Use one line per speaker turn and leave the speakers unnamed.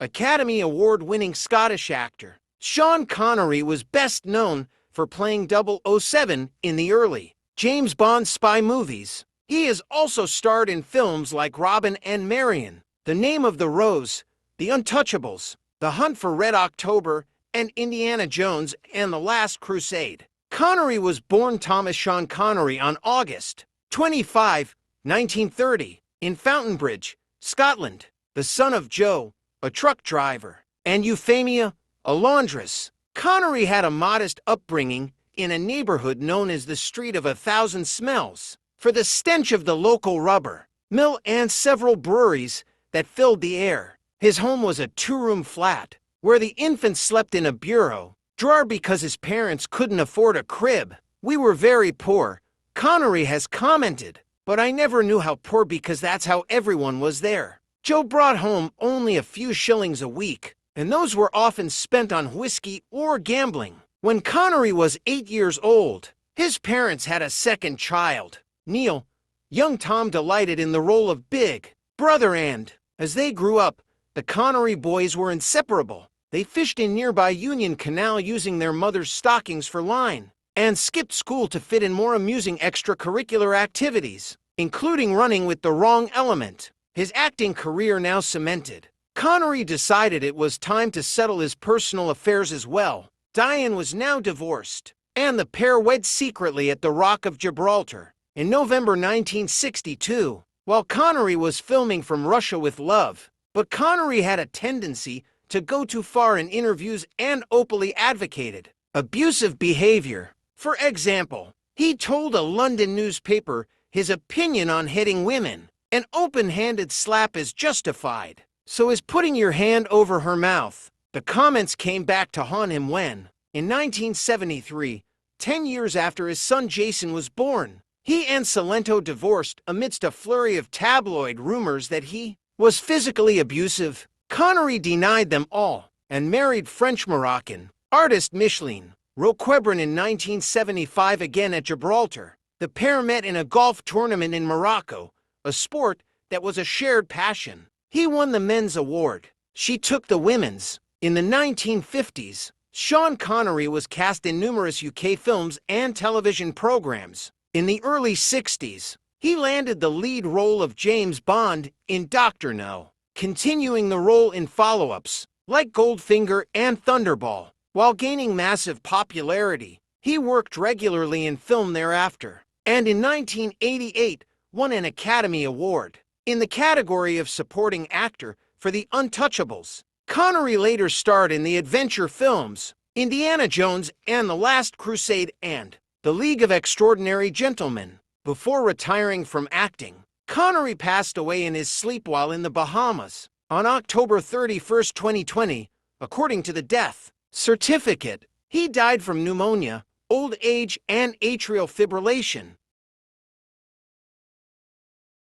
Academy Award-winning Scottish actor. Sean Connery was best known for playing 007 in the early James Bond spy movies. He has also starred in films like Robin and Marion, The Name of the Rose, The Untouchables, The Hunt for Red October, and Indiana Jones and the Last Crusade. Connery was born Thomas Sean Connery on August 25, 1930, in Fountainbridge, Scotland, the son of Joe, a truck driver, and Euphemia, a laundress. Connery had a modest upbringing in a neighborhood known as the Street of a Thousand Smells, for the stench of the local rubber mill and several breweries that filled the air. His home was a two-room flat, where the infant slept in a bureau drawer because his parents couldn't afford a crib. "We were very poor," Connery has commented, "but I never knew how poor because that's how everyone was there." Joe brought home only a few shillings a week, and those were often spent on whiskey or gambling. When Connery was 8 years old, his parents had a second child, Neil. Young Tom delighted in the role of big brother, and as they grew up, the Connery boys were inseparable. They fished in nearby Union Canal using their mother's stockings for line, and skipped school to fit in more amusing extracurricular activities, including running with the wrong element. His acting career now cemented, Connery decided it was time to settle his personal affairs as well. Diane was now divorced, and the pair wed secretly at the Rock of Gibraltar in November 1962, while Connery was filming From Russia with Love. But Connery had a tendency to go too far in interviews and openly advocated abusive behavior. For example, he told a London newspaper his opinion on hitting women. An open-handed slap is justified, so is putting your hand over her mouth. The comments came back to haunt him when, in 1973, 10 years after his son Jason was born, he and Salento divorced amidst a flurry of tabloid rumors that he was physically abusive. Connery denied them all and married French-Moroccan artist Micheline Roquebrin in 1975, again at Gibraltar. The pair met in a golf tournament in Morocco, a sport that was a shared passion. He won the men's award. She took the women's. In the 1950s, Sean Connery was cast in numerous UK films and television programs. In the early 60s, he landed the lead role of James Bond in Dr. No, continuing the role in follow-ups like Goldfinger and Thunderball. While gaining massive popularity, he worked regularly in film thereafter, and in 1988 won an Academy Award in the category of Supporting Actor for The Untouchables. Connery later starred in the adventure films Indiana Jones and the Last Crusade and The League of Extraordinary Gentlemen. Before retiring from acting, Connery passed away in his sleep while in the Bahamas on October 31, 2020, according to the death certificate. He died from pneumonia, old age, and atrial fibrillation.